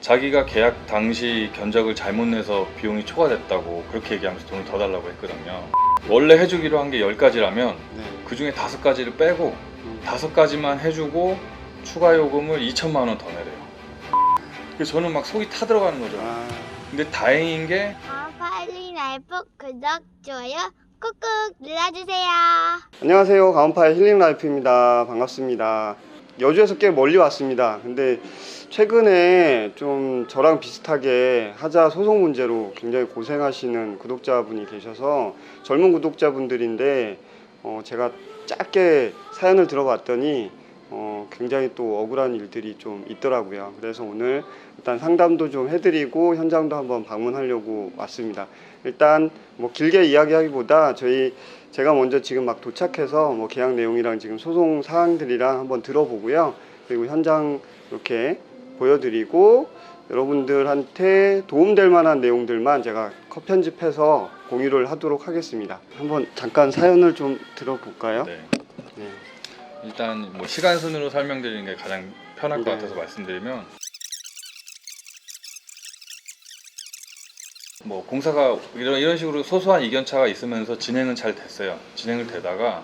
자기가 계약 당시 견적을 잘못 내서 비용이 초과됐다고 그렇게 얘기하면서 돈을 더 달라고 했거든요. 원래 해주기로 한 게 10가지라면 네. 그 중에 5가지를 빼고 5가지만 해주고 추가 요금을 2천만 원 더 내래요. 그래서 저는 막 속이 타들어가는 거죠. 근데 다행인 게 가온파일리 라이프 구독, 좋아요 꾹꾹 눌러주세요. 안녕하세요. 가온파의 힐링라이프입니다. 반갑습니다. 여주에서 꽤 멀리 왔습니다. 근데 최근에 좀 저랑 비슷하게 하자 소송 문제로 굉장히 고생하시는 구독자분이 계셔서 젊은 구독자분들인데 제가 짧게 사연을 들어봤더니 굉장히 또 억울한 일들이 좀 있더라고요. 그래서 오늘 일단 상담도 좀 해드리고 현장도 한번 방문하려고 왔습니다. 일단 뭐 길게 이야기하기보다 제가 먼저 지금 막 도착해서 뭐 계약 내용이랑 지금 소송 사항들이랑 한번 들어보고요. 그리고 현장 이렇게 보여드리고 여러분들한테 도움될 만한 내용들만 제가 컷 편집해서 공유를 하도록 하겠습니다. 한번 잠깐 사연을 좀 들어볼까요? 네. 네. 일단 뭐 시간 순으로 설명드리는 게 가장 편할 것 네. 같아서 말씀드리면, 뭐 공사가 이런 식으로 소소한 이견차가 있으면서 진행은 잘 됐어요. 진행을 되다가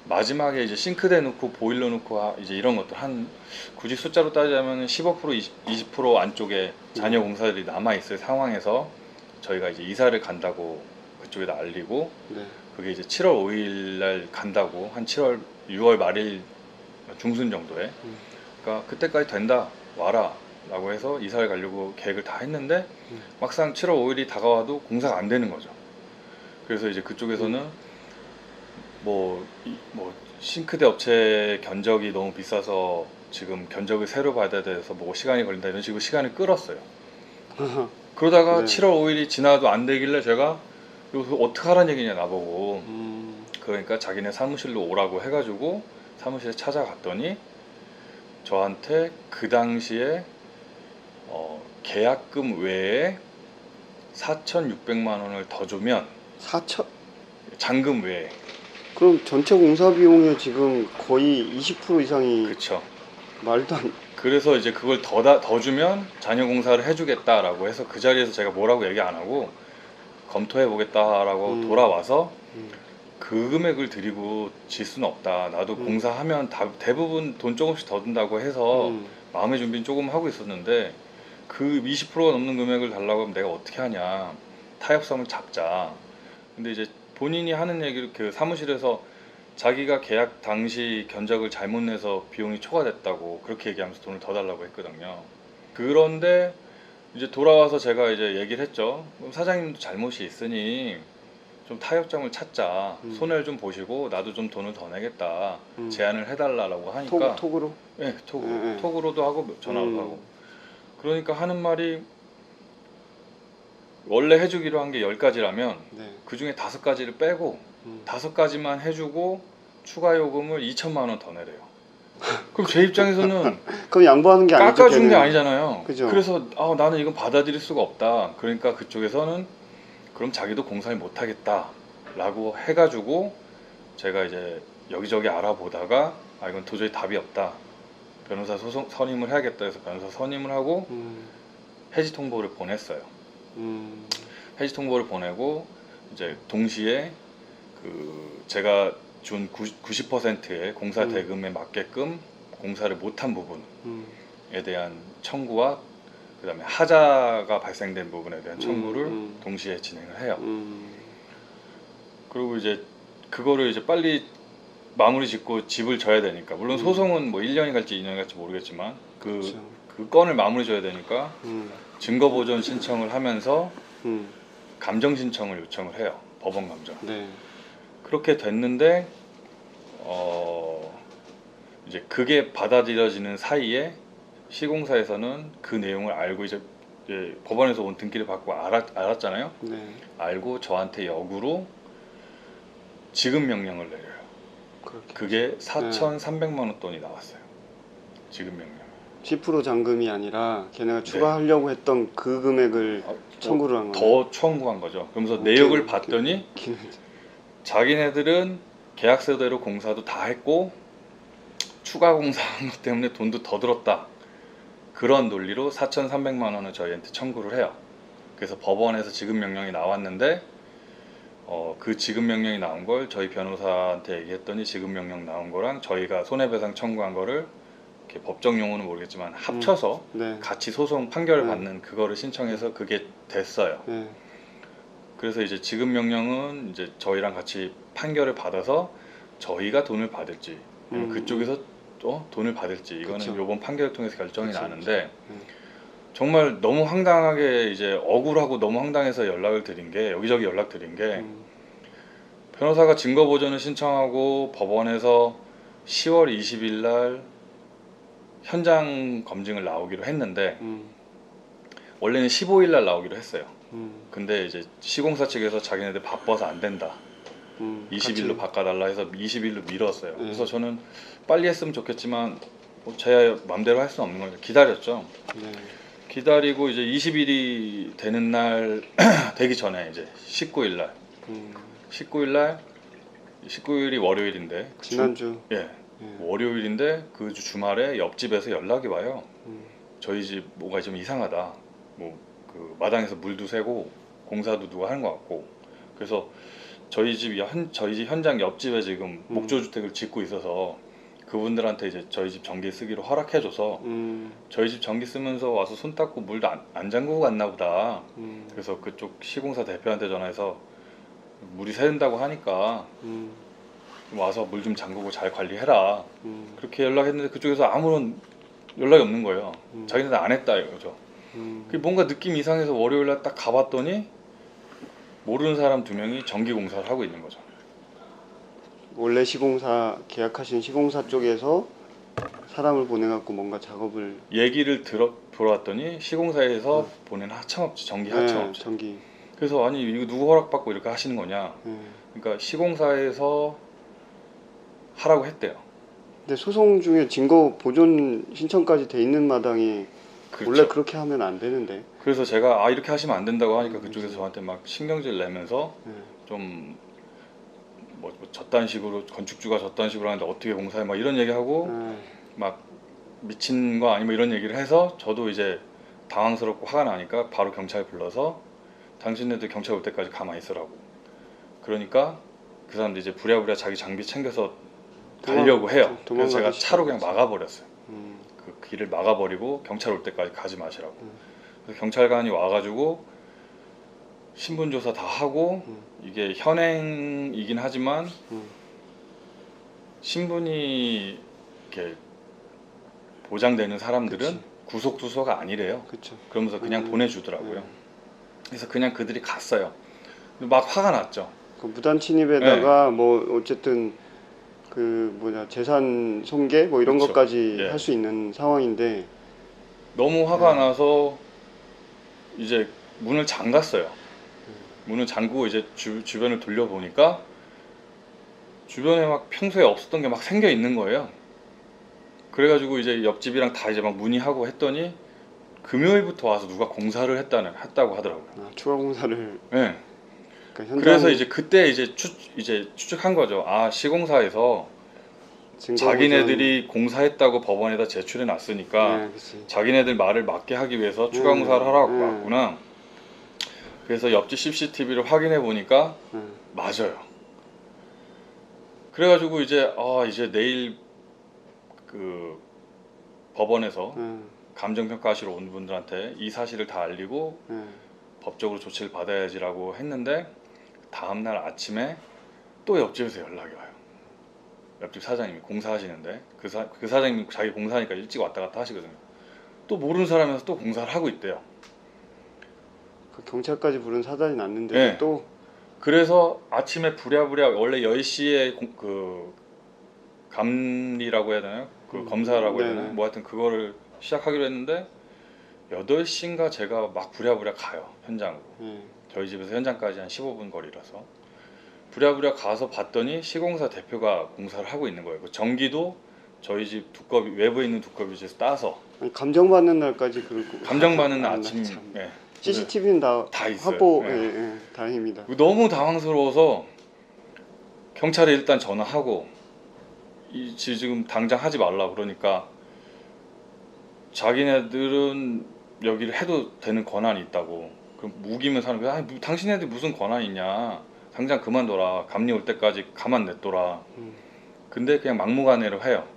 마지막에 이제 싱크대 넣고 보일러 넣고 이제 이런 것들 한 굳이 숫자로 따지자면 15% 20% 안쪽에 잔여 공사들이 남아 있을 상황에서 저희가 이제 이사를 간다고 그쪽에다 알리고, 네. 그게 이제 7월 5일 날 간다고, 한 6월 말일 중순 정도에, 그러니까 그때까지 된다 와라 라고 해서 이사를 가려고 계획을 다 했는데 막상 7월 5일이 다가와도 공사가 안 되는 거죠. 그래서 이제 그쪽에서는 뭐 싱크대 업체 견적이 너무 비싸서 지금 견적을 새로 받아야 돼서 뭐 시간이 걸린다 이런 식으로 시간을 끌었어요. 그러다가 네. 7월 5일이 지나도 안 되길래 제가 이거 어떻게 하라는 얘기냐 나보고. 그러니까 자기네 사무실로 오라고 해가지고 사무실에 찾아갔더니 저한테 그 당시에 계약금 외에 4,600만 원을 더 주면, 4천? 잔금 외에. 그럼 전체 공사 비용의 지금 거의 20% 이상이 그쵸. 말도 안. 그래서 이제 그걸 더 주면 잔여 공사를 해주겠다라고 해서 그 자리에서 제가 뭐라고 얘기 안 하고 검토해 보겠다라고 돌아와서 그 금액을 드리고 질 수는 없다. 나도 공사하면 대부분 돈 조금씩 더 든다고 해서 마음의 준비는 조금 하고 있었는데 그 20%가 넘는 금액을 달라고 하면 내가 어떻게 하냐. 타협점을 잡자. 근데 이제 본인이 하는 얘기를 그 사무실에서 자기가 계약 당시 견적을 잘못 내서 비용이 초과됐다고 그렇게 얘기하면서 돈을 더 달라고 했거든요. 그런데 이제 돌아와서 제가 이제 얘기를 했죠. 그럼 사장님도 잘못이 있으니 좀 타협점을 찾자. 손해를 좀 보시고 나도 좀 돈을 더 내겠다. 제안을 해달라고 하니까 톡으로? 네, 톡으로. 네. 톡으로도 하고 전화로도 하고. 그러니까 하는 말이, 원래 해주기로 한 게 10가지라면 네. 그 중에 5가지를 빼고 5가지만 해주고 추가 요금을 2천만 원 더 내래요. 그럼 제 입장에서는 그럼 양보하는 게 아니죠. 깎아준 게 걔는. 아니잖아요. 그죠. 그래서 나는 이건 받아들일 수가 없다. 그러니까 그쪽에서는 그럼 자기도 공사를 못 하겠다 라고 해가지고 제가 이제 여기저기 알아보다가 이건 도저히 답이 없다. 변호사 선임을 해야겠다 해서 변호사 선임을 하고 해지 통보를 보냈어요. 해지 통보를 보내고 이제 동시에 그 제가 준 90%의 공사 대금에 맞게끔 공사를 못한 부분에 대한 청구와 그다음에 하자가 발생된 부분에 대한 청구를 동시에 진행을 해요. 그리고 이제 그거를 이제 빨리 마무리 짓고 집을 져야 되니까, 물론 소송은 뭐 1년이 갈지 2년이 갈지 모르겠지만 그 건을 마무리 져야 되니까 증거 보존 신청을 하면서 감정 신청을 요청을 해요. 법원 감정. 네. 그렇게 됐는데 이제 그게 받아들여지는 사이에 시공사에서는 그 내용을 알고 이제 법원에서 온 등기를 받고 알았잖아요. 네. 알고 저한테 역으로 지급 명령을 내려요. 그게 4,300만 원 돈이 나왔어요. 지급 명령. 10% 잔금이 아니라 걔네가 추가하려고 했던 그 금액을 청구를 한 거예요. 더 청구한 거죠. 그러면서 내역을 봤더니 자기네들은 계약서대로 공사도 다 했고 추가 공사한 것 때문에 돈도 더 들었다 그런 논리로 4,300만 원을 저희한테 청구를 해요. 그래서 법원에서 지급 명령이 나왔는데 그 지급 명령이 나온 걸 저희 변호사한테 얘기했더니 지급 명령 나온 거랑 저희가 손해배상 청구한 거를 이렇게 법적 용어는 모르겠지만 합쳐서 네. 같이 소송 판결을 네. 받는 그거를 신청해서 그게 됐어요. 네. 그래서 이제 지급 명령은 이제 저희랑 같이 판결을 받아서 저희가 돈을 받을지 아니면 그쪽에서 또 돈을 받을지 이거는 그쵸. 이번 판결을 통해서 결정이 그쵸, 나는데 네. 정말 너무 황당하게 이제 억울하고 너무 황당해서 연락을 드린 게 여기저기 연락 드린 게 변호사가 증거 보전을 신청하고 법원에서 10월 20일 날 현장 검증을 나오기로 했는데 원래는 15일 날 나오기로 했어요. 근데 이제 시공사 측에서 자기네들 바빠서 안 된다. 20일로 바꿔달라 해서 20일로 미뤘어요. 그래서 저는 빨리 했으면 좋겠지만 제 맘대로 할 수는 없는 거죠. 기다렸죠. 네. 기다리고 이제 20일이 되는 날 되기 전에 이제 19일 날 19일이 월요일인데 지난주 예. 월요일인데 그 주말에 옆집에서 연락이 와요. 저희 집 뭐가 좀 이상하다. 뭐 그 마당에서 물도 새고 공사도 누가 하는 것 같고. 그래서 저희 집 현장 옆집에 지금 목조 주택을 짓고 있어서 그분들한테 이제 저희 집 전기 쓰기로 허락해줘서 저희 집 전기 쓰면서 와서 손 닦고 물도 안 잠그고 갔나 보다. 그래서 그쪽 시공사 대표한테 전화해서 물이 새는다고 하니까 와서 물 좀 잠그고 잘 관리해라. 그렇게 연락했는데 그쪽에서 아무런 연락이 없는 거예요. 자기네들 안 했다 이거죠. 그게 뭔가 느낌 이상해서 월요일날 딱 가봤더니 모르는 사람 2명이 전기 공사를 하고 있는 거죠. 원래 시공사 계약하신 시공사 쪽에서 사람을 보내갖고 뭔가 작업을 얘기를 들어왔더니 시공사에서 보낸 하청업체, 전기 하청업체. 네, 전기. 그래서 아니 이거 누구 허락받고 이렇게 하시는 거냐. 그러니까 시공사에서 하라고 했대요. 근데 소송 중에 증거 보존 신청까지 돼 있는 마당에 그렇죠. 원래 그렇게 하면 안 되는데. 그래서 제가 이렇게 하시면 안 된다고 하니까 그쪽에서 저한테 막 신경질 내면서 좀 뭐 저딴 식으로 건축주가 저딴 식으로 하는데 어떻게 공사해 막 이런 얘기하고 막 미친 거 아니 뭐 이런 얘기를 해서 저도 이제 당황스럽고 화가 나니까 바로 경찰 불러서 당신네들 경찰 올 때까지 가만히 있으라고. 그러니까 그 사람들 이제 부랴부랴 자기 장비 챙겨서 가려고 해요. 그래서 제가 차로 그냥 막아버렸어요. 그 길을 막아버리고 경찰 올 때까지 가지 마시라고. 그래서 경찰관이 와가지고 신분조사 다 하고 이게 현행이긴 하지만 신분이 이렇게 보장되는 사람들은 그치. 구속 투소가 아니래요. 그렇죠. 그러면서 그냥 보내주더라고요. 그래서 그냥 그들이 갔어요. 막 화가 났죠. 그 무단 침입에다가 뭐 어쨌든 그 뭐냐 재산 손괴 뭐 이런 그쵸. 것까지 예. 할 수 있는 상황인데 너무 화가 나서 이제 문을 잠갔어요. 문을 잠그고 이제 주변을 돌려보니까 주변에 막 평소에 없었던 게 막 생겨 있는 거예요. 그래가지고 이제 옆집이랑 다 이제 막 문의하고 했더니 금요일부터 와서 누가 공사를 했다고 하더라고요. 추가 공사를. 네. 그러니까 그래서 이제 그때 이제 추측한 거죠. 시공사에서 자기네들이 공사했다고 법원에다 제출해 놨으니까 자기네들 말을 맞게 하기 위해서 추가 공사를 하라고 왔구나. 그래서 옆집 CCTV를 확인해 보니까 맞아요. 그래가지고 이제 내일 그 법원에서 감정평가하시러 온 분들한테 이 사실을 다 알리고 법적으로 조치를 받아야지라고 했는데 다음날 아침에 또 옆집에서 연락이 와요. 옆집 사장님이 공사하시는데 그 사장님이 자기 공사하니까 일찍 왔다 갔다 하시거든요. 또 모르는 사람에서 또 공사를 하고 있대요. 그 경찰까지 부른 사단이 났는데 네. 또 그래서 아침에 부랴부랴 원래 10시에 그 감리라고 해야 되나요? 그 검사라고 해야 되나요? 뭐 하여튼 그거를 시작하기로 했는데 8시인가 제가 막 부랴부랴 가요. 현장으로. 저희 집에서 현장까지 한 15분 거리라서 부랴부랴 가서 봤더니 시공사 대표가 공사를 하고 있는 거예요. 그 전기도 저희 집 두꺼비 외부에 있는 두꺼비에서 따서 아니, 감정받는 날까지 그러고 감정받는 아침 CCTV는 다 있어요. 확보. 네. 다행입니다. 너무 당황스러워서 경찰에 일단 전화하고 지금 당장 하지 말라 그러니까 자기네들은 여기를 해도 되는 권한이 있다고. 그럼 우기면 사는 거야. 아니, 당신네들 무슨 권한이 있냐. 당장 그만둬라. 감리 올 때까지 가만 냅둬라. 근데 그냥 막무가내로 해요.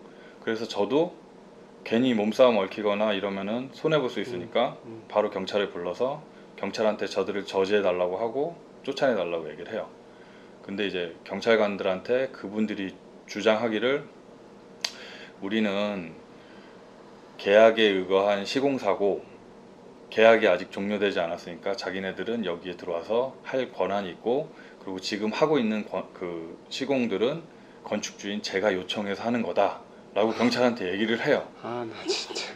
그래서 저도 괜히 몸싸움 얽히거나 이러면은 손해볼 수 있으니까 바로 경찰을 불러서 경찰한테 저들을 저지해달라고 하고 쫓아내달라고 얘기를 해요. 근데 이제 경찰관들한테 그분들이 주장하기를 우리는 계약에 의거한 시공사고 계약이 아직 종료되지 않았으니까 자기네들은 여기에 들어와서 할 권한이 있고 그리고 지금 하고 있는 그 시공들은 건축주인 제가 요청해서 하는 거다 라고 경찰한테 얘기를 해요. 아, 나 진짜.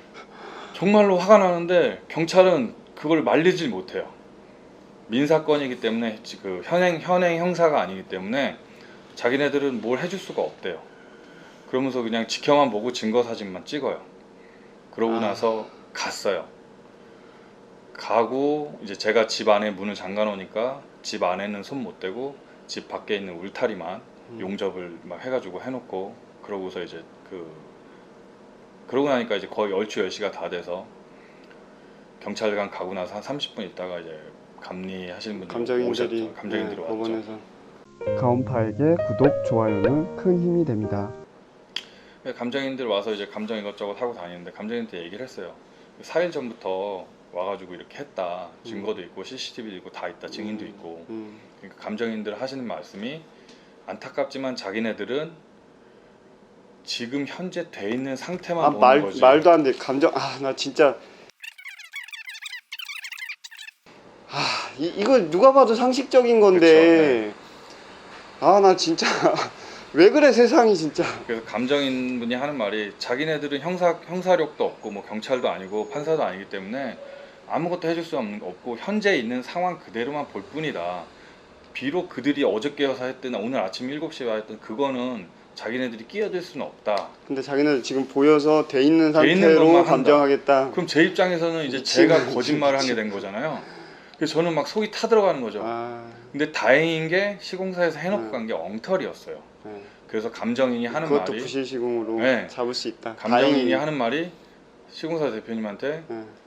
정말로 화가 나는데 경찰은 그걸 말리질 못해요. 민사건이기 때문에 그 현행 형사가 아니기 때문에 자기네들은 뭘 해줄 수가 없대요. 그러면서 그냥 지켜만 보고 증거 사진만 찍어요. 그러고 나서 갔어요. 가고 이제 제가 집 안에 문을 잠가 놓으니까 집 안에는 손 못 대고 집 밖에 있는 울타리만 용접을 막 해가지고 해놓고 그러고서 이제 그러고 나니까 이제 거의 얼추 10시가 다 돼서 경찰관 가고 나서 한 30분 있다가 이제 감리하시는 분들이 감정인들이 오셨죠. 감정인들이 왔죠. 법원에서 가온파에게 구독, 좋아요는 큰 힘이 됩니다. 감정인들 와서 이제 감정 이것저것 하고 다니는데 감정인한테 얘기를 했어요. 4일 전부터 와가지고 이렇게 했다. 증거도 있고 CCTV도 있고 다 있다. 증인도 있고. 그러니까 감정인들 하시는 말씀이 안타깝지만 자기네들은 지금 현재 돼 있는 상태만 보는 거지. 말도 안 돼. 감정. 나 진짜. 이거 누가 봐도 상식적인 건데. 나 진짜. 왜 그래 세상이 진짜. 그래서 감정인 분이 하는 말이 자기네들은 형사력도 없고 뭐 경찰도 아니고 판사도 아니기 때문에 아무것도 해줄 수 없고 현재 있는 상황 그대로만 볼 뿐이다. 비록 그들이 어저께 와서 했든 오늘 아침 7시에 와 했든 그거는 자기네들이 끼어들 수는 없다. 근데 자기네들 지금 보여서 돼 있는 돼 있는 상태로 것만 감정하겠다. 그럼 제 입장에서는 이제 제가 거짓말을 한 게 된 거잖아요. 그래서 저는 막 속이 타들어가는 거죠. 근데 다행인 게 시공사에서 해놓고 간 게 엉터리였어요. 그래서 감정인이 하는 그것도 말이 부실시공으로 네. 잡을 수 있다. 감정인이 다행히. 하는 말이 시공사 대표님한테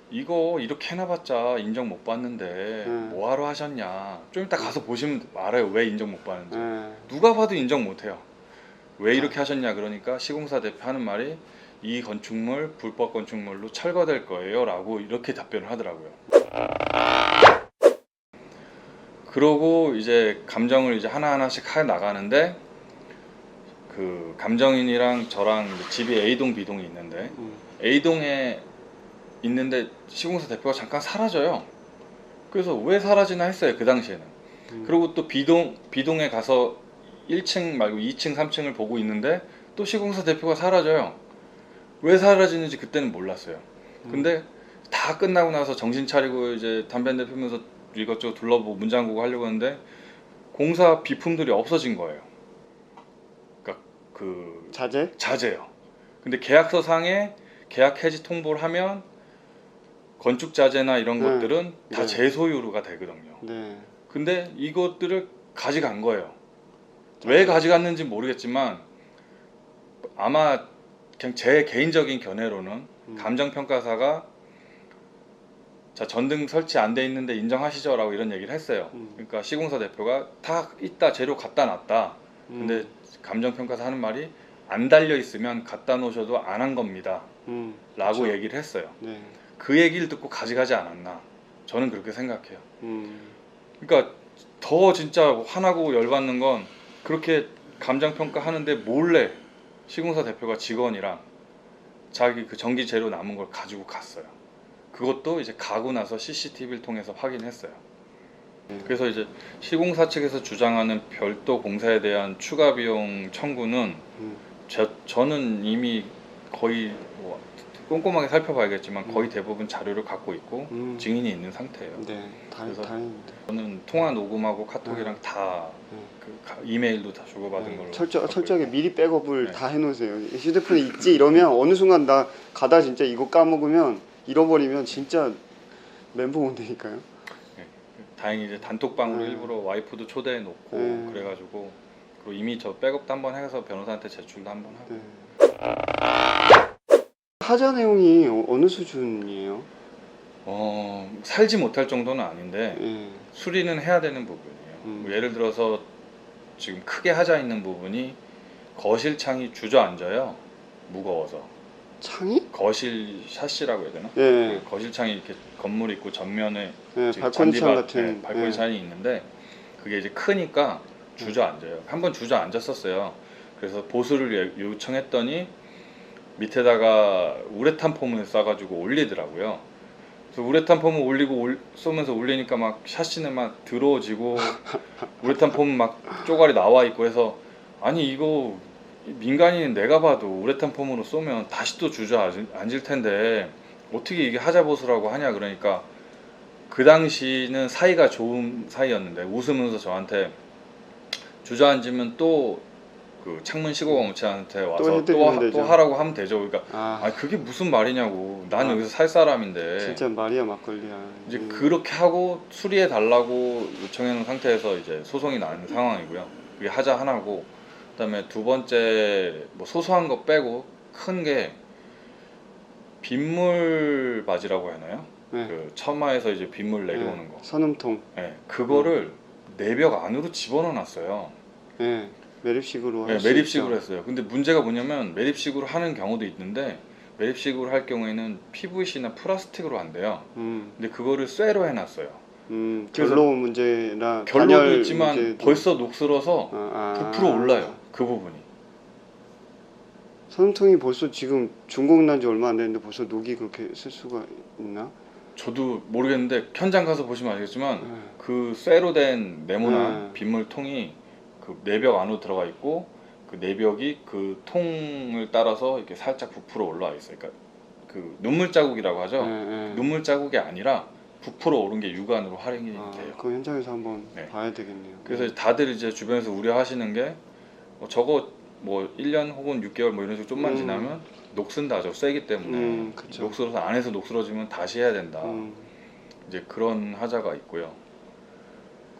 이거 이렇게 해놔봤자 인정 못 받는데 뭐하러 하셨냐. 좀 이따 가서 보시면 알아요. 왜 인정 못 받는지. 누가 봐도 인정 못해요. 왜 이렇게 하셨냐. 그러니까 시공사 대표 하는 말이 이 건축물 불법 건축물로 철거될 거예요 라고 이렇게 답변을 하더라고요. 그러고 이제 감정을 이제 하나하나씩 해 나가는데 그 감정인이랑 저랑 집이 A동 B동이 있는데 A동에 있는데 시공사 대표가 잠깐 사라져요. 그래서 왜 사라지나 했어요 그 당시에는. 그리고 또 B동에 가서 1층 말고 2층 3층을 보고 있는데 또 시공사 대표가 사라져요. 왜 사라지는지 그때는 몰랐어요. 근데 다 끝나고 나서 정신 차리고 이제 담배 한 대 피우면서 이것저것 둘러보고 문 잠그고 하려고 하는데 공사 비품들이 없어진 거예요. 그러니까 그 자재요. 근데 계약서상에 계약 해지 통보를 하면 건축 자재나 이런 것들은 다 제 소유가 되거든요. 근데 이것들을 가져간 거예요. 왜 가져갔는지 모르겠지만 아마 그냥 제 개인적인 견해로는 감정평가사가 자 전등 설치 안 돼 있는데 인정하시죠 라고 이런 얘기를 했어요. 그러니까 시공사 대표가 다 있다 재료 갖다 놨다. 근데 감정평가사 하는 말이 안 달려 있으면 갖다 놓으셔도 안 한 겁니다 라고 그쵸. 얘기를 했어요. 그 얘기를 듣고 가져가지 않았나 저는 그렇게 생각해요. 그러니까 더 진짜 화나고 열받는 건 그렇게 감정평가 하는데 몰래 시공사 대표가 직원이랑 자기 그 전기 재료 남은 걸 가지고 갔어요. 그것도 이제 가고 나서 CCTV를 통해서 확인했어요. 그래서 이제 시공사 측에서 주장하는 별도 공사에 대한 추가 비용 청구는 저는 이미 거의 뭐 꼼꼼하게 살펴봐야겠지만 거의 대부분 자료를 갖고 있고 증인이 있는 상태예요. 그래서 다행입니다. 저는 통화 녹음하고 카톡이랑 다 그 이메일도 다 주고받은 걸로 철저하게 미리 백업을 다 해놓으세요. 휴대폰에 있지 이러면 어느 순간 나 가다 진짜 이거 까먹으면 잃어버리면 진짜 멘붕 온다니까요. 다행히 이제 단톡방으로 일부러 와이프도 초대해 놓고 그래가지고 그리고 이미 저 백업도 한번 해서 변호사한테 제출도 한번 하고 하자 내용이 어느 수준이에요? 살지 못할 정도는 아닌데 예. 수리는 해야 되는 부분이에요. 뭐 예를 들어서 지금 크게 하자 있는 부분이 거실 창이 주저앉아요. 무거워서. 창이? 거실 샤시라고 해야 되나? 예. 그 거실 창이 이렇게 건물 있고 전면에 예, 지금 발코니 창 잔디밭, 같은. 발코니 예. 창이 있는데 그게 이제 크니까 주저앉아요. 한번 주저앉았었어요. 그래서 보수를 요청했더니 밑에다가 우레탄 폼을 싸가지고 올리더라고요. 그래서 우레탄 폼을 올리고 쏘면서 올리니까 막 샤시는 막 더러워지고 우레탄 폼 막 쪼가리 나와 있고 해서 아니 이거 민간인은 내가 봐도 우레탄 폼으로 쏘면 다시 또 주저앉을 텐데 어떻게 이게 하자보수라고 하냐 그러니까 그 당시는 사이가 좋은 사이였는데 웃으면서 저한테 주저앉으면 또 그 창문 시공업체한테 와서 해드리면 되죠. 또 하라고 하면 되죠. 그러니까 아, 그게 무슨 말이냐고. 난 여기서 살 사람인데. 진짜 말이야 막걸리야. 이제 그렇게 하고 수리해 달라고 요청해 놓은 상태에서 이제 소송이 나는 상황이고요. 그게 하자 하나고 그다음에 두 번째 뭐 소소한 거 빼고 큰 게 빗물 바지라고 하나요? 네. 그 처마에서 이제 빗물 내려오는 거. 선음통. 네, 그거를 내벽 안으로 집어넣어 놨어요. 예. 매립식으로 네, 할수 매립식으로 있죠. 했어요. 근데 문제가 뭐냐면 매립식으로 하는 경우도 있는데 매립식으로 할 경우에는 PVC나 플라스틱으로 한대요. 근데 그거를 쇠로 해놨어요. 그래서 결로 문제나 결로도 단열 있지만 문제도. 벌써 녹슬어서 부풀어 올라요. 그 부분이. 선음통이 벌써 지금 중국 난 지 얼마 안 됐는데 벌써 녹이 그렇게 쓸 수가 있나? 저도 모르겠는데 현장 가서 보시면 알겠지만 예. 그 쇠로 된 네모난 네. 빗물통이 그 내벽 안으로 들어가 있고 그 내벽이 그 통을 따라서 이렇게 살짝 부풀어 올라와 있어요. 그러니까 그 눈물 자국이라고 하죠. 예. 눈물 자국이 아니라 부풀어 오른 게 육안으로 활용이 돼요. 그거 현장에서 한번 네. 봐야 되겠네요. 그래서 다들 이제 주변에서 우려하시는 게 저거 뭐 1년 혹은 6개월 뭐 이런 식으로 좀만 지나면 녹슨다죠. 세기 때문에. 그쵸. 녹슬어서 안에서 녹슬어지면 다시 해야 된다. 이제 그런 하자가 있고요.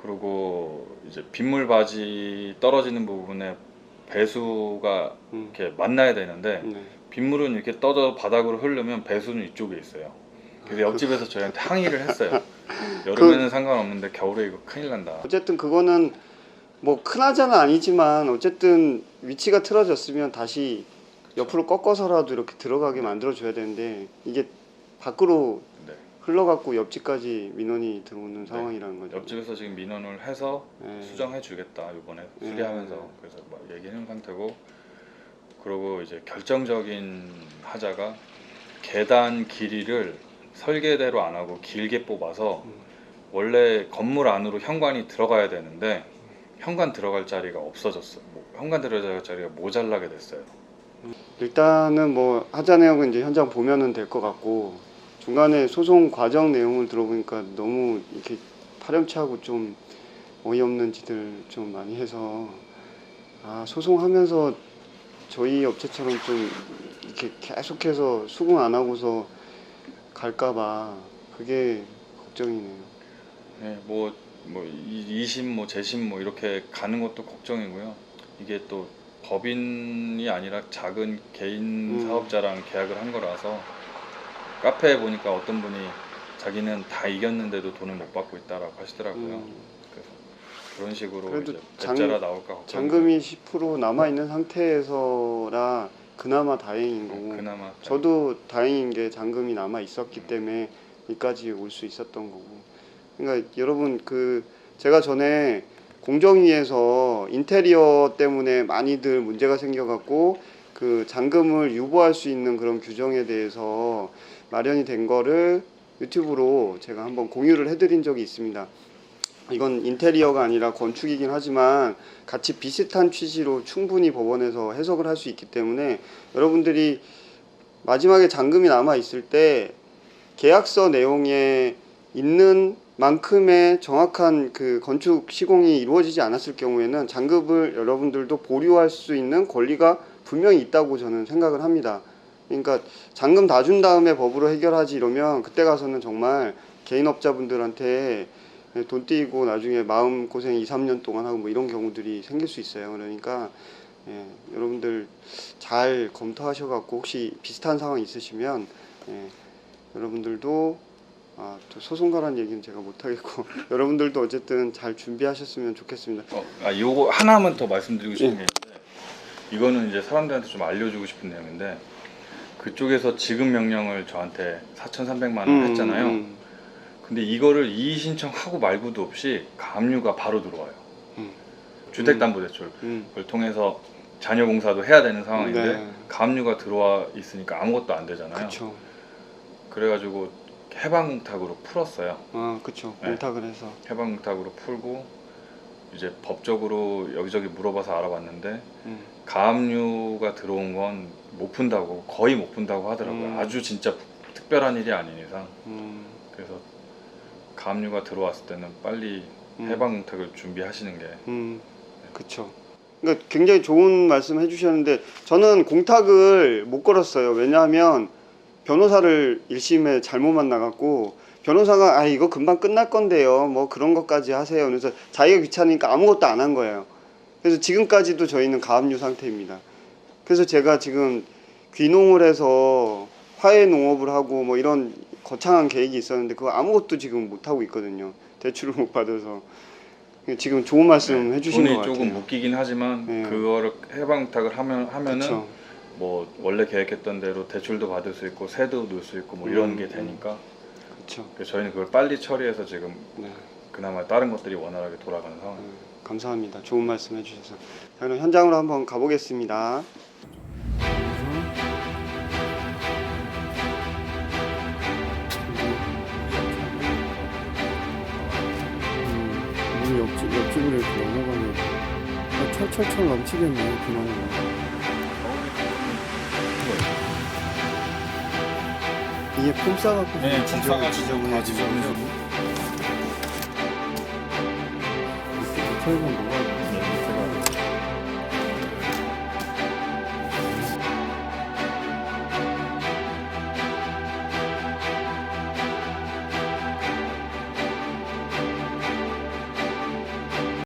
그리고 이제 빗물 바지 떨어지는 부분에 배수가 이렇게 만나야 되는데 네. 빗물은 이렇게 떠져 바닥으로 흐르면 배수는 이쪽에 있어요. 그래서 옆집에서 저희한테 항의를 했어요. 여름에는 상관없는데 겨울에 이거 큰일 난다. 어쨌든 그거는 뭐 큰 하자는 아니지만 어쨌든 위치가 틀어졌으면 다시 옆으로 꺾어서라도 이렇게 들어가게 만들어줘야 되는데 이게 밖으로 네. 흘러갖고 옆집까지 민원이 들어오는 상황이라는 거죠. 옆집에서 지금 민원을 해서 네. 수정해 주겠다 이번에 네. 수리하면서 그래서 막 얘기하는 상태고 그리고 이제 결정적인 하자가 계단 길이를 설계대로 안 하고 길게 뽑아서 원래 건물 안으로 현관이 들어가야 되는데 현관 들어갈 자리가 없어졌어. 현관 들어갈 자리가 모자라게 됐어요. 일단은 뭐 하자 내용은 이제 현장 보면은 될 것 같고 중간에 소송 과정 내용을 들어보니까 너무 이렇게 파렴치하고 좀 어이없는 짓을 좀 많이 해서 소송하면서 저희 업체처럼 좀 이렇게 계속해서 수긍 안 하고서 갈까봐 그게 걱정이네요. 네, 뭐 2심 뭐 재심 뭐 이렇게 가는 것도 걱정이고요. 이게 또 법인이 아니라 작은 개인 사업자랑 계약을 한 거라서 카페에 보니까 어떤 분이 자기는 다 이겼는데도 돈을 못 받고 있다라고 하시더라고요. 그래서 그런 식으로 그래도 이제 배째라 나올까 걱정. 잔금이 10% 남아 있는 상태에서라 그나마 다행인 거고. 그나마 저도 다행인 게 잔금이 남아 있었기 때문에 여기까지 올 수 있었던 거고. 그러니까 여러분 제가 전에 공정위에서 인테리어 때문에 많이들 문제가 생겨갖고 그 잔금을 유보할 수 있는 그런 규정에 대해서 마련이 된 거를 유튜브로 제가 한번 공유를 해드린 적이 있습니다. 이건 인테리어가 아니라 건축이긴 하지만 같이 비슷한 취지로 충분히 법원에서 해석을 할 수 있기 때문에 여러분들이 마지막에 잔금이 남아 있을 때 계약서 내용에 있는 만큼의 정확한 그 건축 시공이 이루어지지 않았을 경우에는 잔금을 여러분들도 보류할 수 있는 권리가 분명히 있다고 저는 생각을 합니다. 그러니까 잔금 다 준 다음에 법으로 해결하지 이러면 그때 가서는 정말 개인업자분들한테 돈 띄고 나중에 마음고생 2, 3년 동안 하고 뭐 이런 경우들이 생길 수 있어요. 그러니까 예, 여러분들 잘 검토하셔갖고 혹시 비슷한 상황 있으시면 예, 여러분들도 또 소송가란 얘기는 제가 못하겠고 여러분들도 어쨌든 잘 준비하셨으면 좋겠습니다. 요거 하나만 더 말씀드리고 싶은 예. 게 있는데 이거는 이제 사람들한테 좀 알려주고 싶은 내용인데 그쪽에서 지급 명령을 저한테 4,300만 원 했잖아요. 근데 이거를 이의 신청하고 말고도 없이 가압류가 바로 들어와요. 주택담보대출 그걸 통해서 자녀 공사도 해야 되는 상황인데 네. 가압류가 들어와 있으니까 아무것도 안 되잖아요. 그렇죠. 그래가지고 해방공탁으로 풀었어요. 그렇죠. 네. 공탁을 해서. 해방공탁으로 풀고 이제 법적으로 여기저기 물어봐서 알아봤는데 음. 가압류가 들어온 건 못 푼다고 거의 못 푼다고 하더라고요. 아주 진짜 특별한 일이 아닌 이상. 그래서 가압류가 들어왔을 때는 빨리 해방공탁을 준비하시는 게. 그렇죠. 그러니까 굉장히 좋은 말씀 해주셨는데 저는 공탁을 못 걸었어요. 왜냐하면 변호사를 1심에 잘못 만나갖고 변호사가 이거 금방 끝날 건데요. 뭐 그런 것까지 하세요. 그래서 자기가 귀찮으니까 아무것도 안 한 거예요. 그래서 지금까지도 저희는 가압류 상태입니다. 그래서 제가 지금 귀농을 해서 화훼 농업을 하고 뭐 이런 거창한 계획이 있었는데 그거 아무것도 지금 못 하고 있거든요. 대출을 못 받아서. 지금 좋은 말씀 해주신 것 돈이 같아요. 조금 묶이긴 하지만 네. 그거를 해방공탁을 하면은 그쵸. 뭐 원래 계획했던 대로 대출도 받을 수 있고 세도 넣을 수 있고 뭐 이런 게 되니까 그렇죠. 그래서 저희는 그걸 빨리 처리해서 지금 네. 그나마 다른 것들이 원활하게 돌아가는 상황입니다. 감사합니다. 좋은 말씀 해주셔서. 자, 그럼 현장으로 한번 가보겠습니다. 물 옆집으로 이렇게 넘어가면 철철철 넘치겠네요. 그나마. 이게 폼 싸갖고 네, 폼 싸가지고 지저분해지고 다 지저분해지고. 철근 뭐가